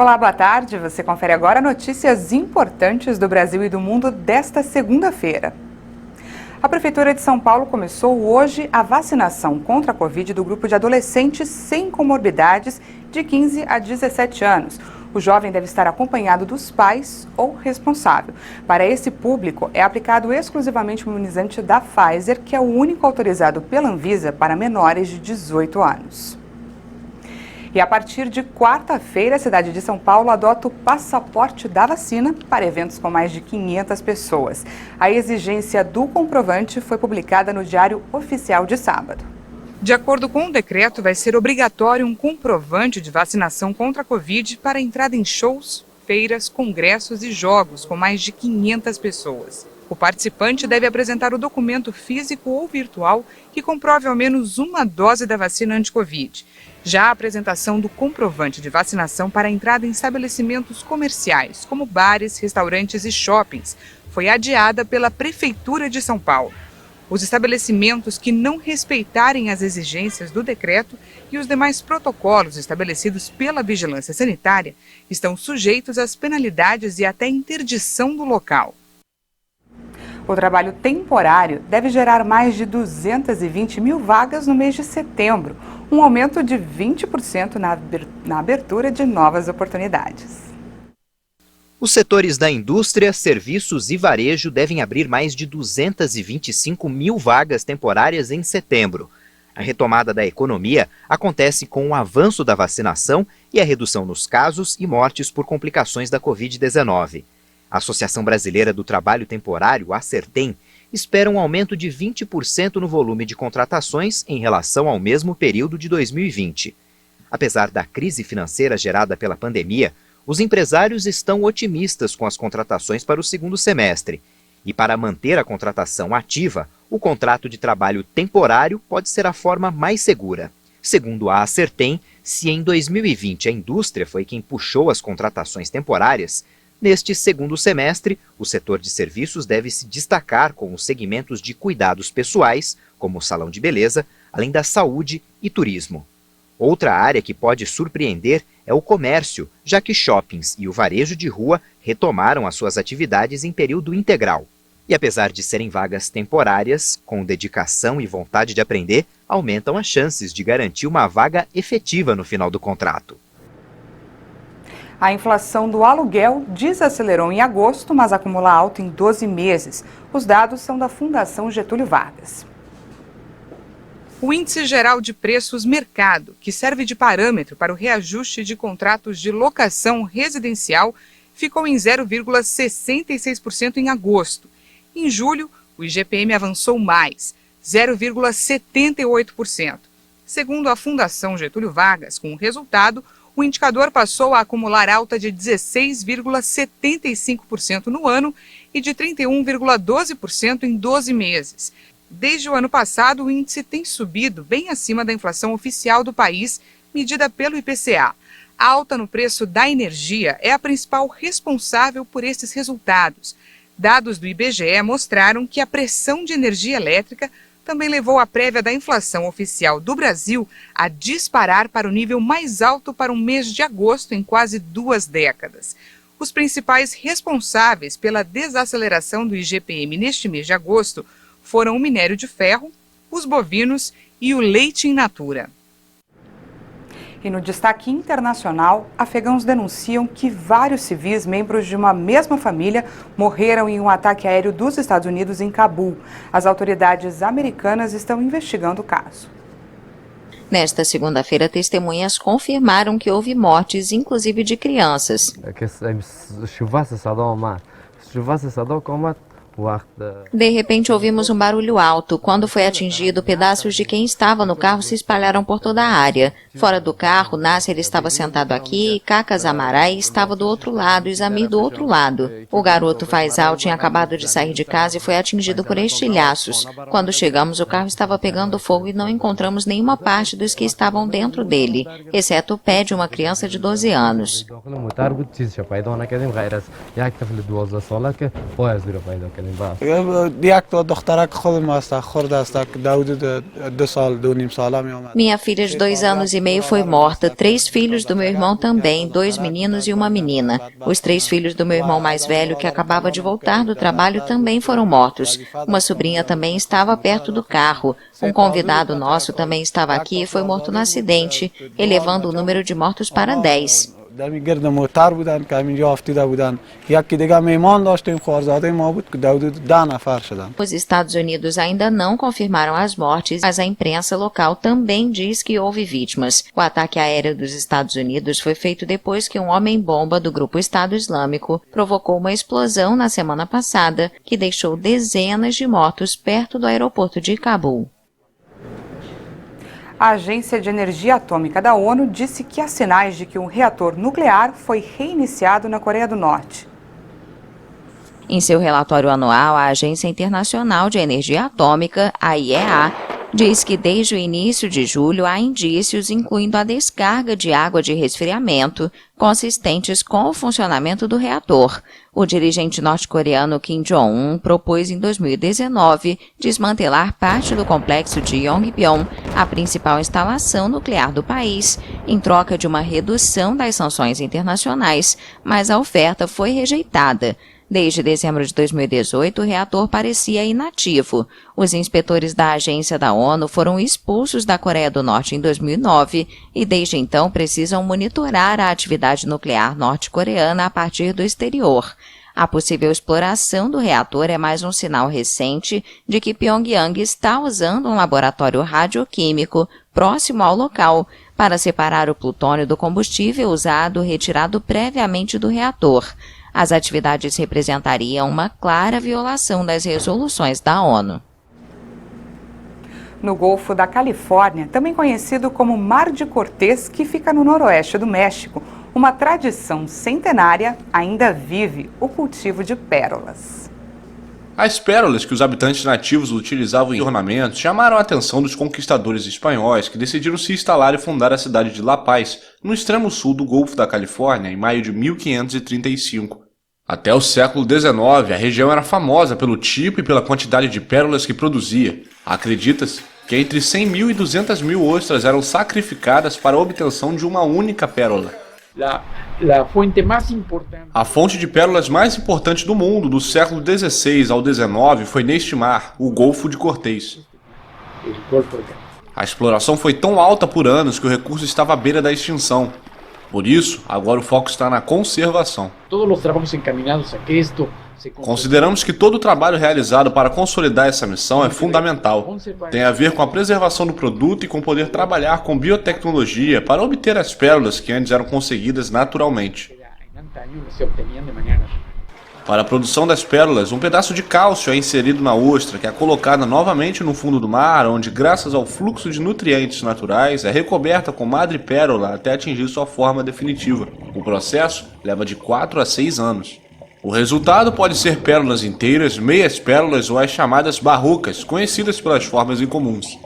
Olá, boa tarde. Você confere agora notícias importantes do Brasil e do mundo desta segunda-feira. A Prefeitura de São Paulo começou hoje a vacinação contra a Covid do grupo de adolescentes sem comorbidades de 15 a 17 anos. O jovem deve estar acompanhado dos pais ou responsável. Para esse público, é aplicado exclusivamente o imunizante da Pfizer, que é o único autorizado pela Anvisa para menores de 18 anos. E a partir de quarta-feira, a cidade de São Paulo adota o passaporte da vacina para eventos com mais de 500 pessoas. A exigência do comprovante foi publicada no Diário Oficial de sábado. De acordo com o decreto, vai ser obrigatório um comprovante de vacinação contra a Covid para entrada em shows, feiras, congressos e jogos com mais de 500 pessoas. O participante deve apresentar o documento físico ou virtual que comprove ao menos uma dose da vacina anti-Covid. Já a apresentação do comprovante de vacinação para a entrada em estabelecimentos comerciais, como bares, restaurantes e shoppings, foi adiada pela Prefeitura de São Paulo. Os estabelecimentos que não respeitarem as exigências do decreto e os demais protocolos estabelecidos pela Vigilância Sanitária estão sujeitos às penalidades e até interdição do local. O trabalho temporário deve gerar mais de 220 mil vagas no mês de setembro, um aumento de 20% na abertura de novas oportunidades. Os setores da indústria, serviços e varejo devem abrir mais de 225 mil vagas temporárias em setembro. A retomada da economia acontece com o avanço da vacinação e a redução nos casos e mortes por complicações da Covid-19. A Associação Brasileira do Trabalho Temporário, ASERTEM, espera um aumento de 20% no volume de contratações em relação ao mesmo período de 2020. Apesar da crise financeira gerada pela pandemia, os empresários estão otimistas com as contratações para o segundo semestre. E para manter a contratação ativa, o contrato de trabalho temporário pode ser a forma mais segura. Segundo a ASERTEM, se em 2020 a indústria foi quem puxou as contratações temporárias, neste segundo semestre, o setor de serviços deve se destacar com os segmentos de cuidados pessoais, como o salão de beleza, além da saúde e turismo. Outra área que pode surpreender é o comércio, já que shoppings e o varejo de rua retomaram as suas atividades em período integral. E apesar de serem vagas temporárias, com dedicação e vontade de aprender, aumentam as chances de garantir uma vaga efetiva no final do contrato. A inflação do aluguel desacelerou em agosto, mas acumula alta em 12 meses. Os dados são da Fundação Getúlio Vargas. O Índice Geral de Preços Mercado, que serve de parâmetro para o reajuste de contratos de locação residencial, ficou em 0,66% em agosto. Em julho, o IGPM avançou mais, 0,78%. Segundo a Fundação Getúlio Vargas, com o resultado, o indicador passou a acumular alta de 16,75% no ano e de 31,12% em 12 meses. Desde o ano passado, o índice tem subido bem acima da inflação oficial do país, medida pelo IPCA. A alta no preço da energia é a principal responsável por esses resultados. Dados do IBGE mostraram que a pressão de energia elétrica também levou a prévia da inflação oficial do Brasil a disparar para o nível mais alto para um mês de agosto em quase 2 décadas. Os principais responsáveis pela desaceleração do IGPM neste mês de agosto foram o minério de ferro, os bovinos e o leite in natura. E no destaque internacional, afegãos denunciam que vários civis, membros de uma mesma família, morreram em um ataque aéreo dos Estados Unidos em Cabul. As autoridades americanas estão investigando o caso. Nesta segunda-feira, testemunhas confirmaram que houve mortes, inclusive de crianças. De repente ouvimos um barulho alto. Quando foi atingido, pedaços de quem estava no carro se espalharam por toda a área. Fora do carro, Nasser estava sentado aqui, Kakas Amarai estava do outro lado e Zamir do outro lado. O garoto Faisal tinha acabado de sair de casa e foi atingido por estilhaços. Quando chegamos, o carro estava pegando fogo e não encontramos nenhuma parte dos que estavam dentro dele, exceto o pé de uma criança de 12 anos. کردیم بله. یک تا دخترک خودم است خورده است که حدود 2 سال 2,5 ساله می آمد. Minha filha de 2 anos e meio foi morta, 3 filhos do meu irmão também, 2 meninos e uma menina. Os 3 filhos do meu irmão mais velho, que acabava de voltar do trabalho, também foram mortos. Uma sobrinha também estava perto do carro. Um convidado nosso também estava aqui e foi morto no acidente, elevando o número de mortos para 10. در گرد موتر بودن که همینجا افتیده بودن. یکی دیگه میمان داشتیم خوارزاده ما بود که حدود 10 نفر شدن. Os Estados Unidos ainda não confirmaram as mortes, mas a imprensa local também diz que houve vítimas. O ataque aéreo dos Estados Unidos foi feito depois que um homem-bomba do grupo Estado Islâmico provocou uma explosão na semana passada que deixou dezenas de mortos perto do aeroporto de Cabul. A Agência de Energia Atômica da ONU disse que há sinais de que um reator nuclear foi reiniciado na Coreia do Norte. Em seu relatório anual, a Agência Internacional de Energia Atômica, a IEA, diz que desde o início de julho há indícios incluindo a descarga de água de resfriamento consistentes com o funcionamento do reator. O dirigente norte-coreano Kim Jong-un propôs em 2019 desmantelar parte do complexo de Yongbyon, a principal instalação nuclear do país, em troca de uma redução das sanções internacionais, mas a oferta foi rejeitada. Desde dezembro de 2018, o reator parecia inativo. Os inspetores da agência da ONU foram expulsos da Coreia do Norte em 2009 e, desde então, precisam monitorar a atividade nuclear norte-coreana a partir do exterior. A possível exploração do reator é mais um sinal recente de que Pyongyang está usando um laboratório radioquímico próximo ao local para separar o plutônio do combustível usado retirado previamente do reator. As atividades representariam uma clara violação das resoluções da ONU. No Golfo da Califórnia, também conhecido como Mar de Cortés, que fica no noroeste do México, uma tradição centenária ainda vive o cultivo de pérolas. As pérolas que os habitantes nativos utilizavam em ornamentos chamaram a atenção dos conquistadores espanhóis que decidiram se instalar e fundar a cidade de La Paz, no extremo sul do Golfo da Califórnia, em maio de 1535. Até o século XIX, a região era famosa pelo tipo e pela quantidade de pérolas que produzia. Acredita-se que entre 100 mil e 200 mil ostras eram sacrificadas para a obtenção de uma única pérola. A fonte de pérolas mais importante do mundo do século XVI ao XIX foi neste mar, o Golfo de Cortés. A exploração foi tão alta por anos que o recurso estava à beira da extinção. Por isso, agora o foco está na conservação. Consideramos que todo o trabalho realizado para consolidar essa missão é fundamental. Tem a ver com a preservação do produto e com poder trabalhar com biotecnologia para obter as pérolas que antes eram conseguidas naturalmente. Para a produção das pérolas, um pedaço de cálcio é inserido na ostra, que é colocada novamente no fundo do mar, onde, graças ao fluxo de nutrientes naturais, é recoberta com madrepérola até atingir sua forma definitiva. O processo leva de 4 a 6 anos. O resultado pode ser pérolas inteiras, meias pérolas ou as chamadas barrocas, conhecidas pelas formas incomuns.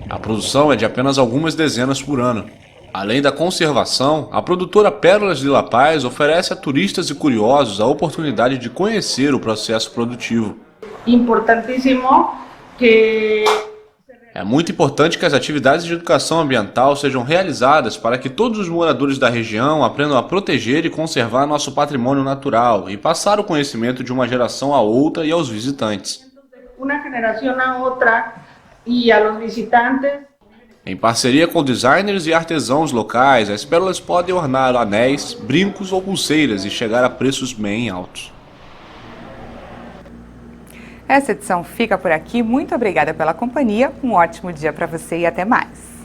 A produção é de apenas algumas dezenas por ano. Além da conservação, a produtora Pérolas de La Paz oferece a turistas e curiosos a oportunidade de conhecer o processo produtivo. É muito importante que as atividades de educação ambiental sejam realizadas para que todos os moradores da região aprendam a proteger e conservar nosso patrimônio natural e passar o conhecimento de uma geração a outra e aos visitantes. Em parceria com designers e artesãos locais, as pérolas podem ornar anéis, brincos ou pulseiras e chegar a preços bem altos. Essa edição fica por aqui. Muito obrigada pela companhia. Um ótimo dia para você e até mais.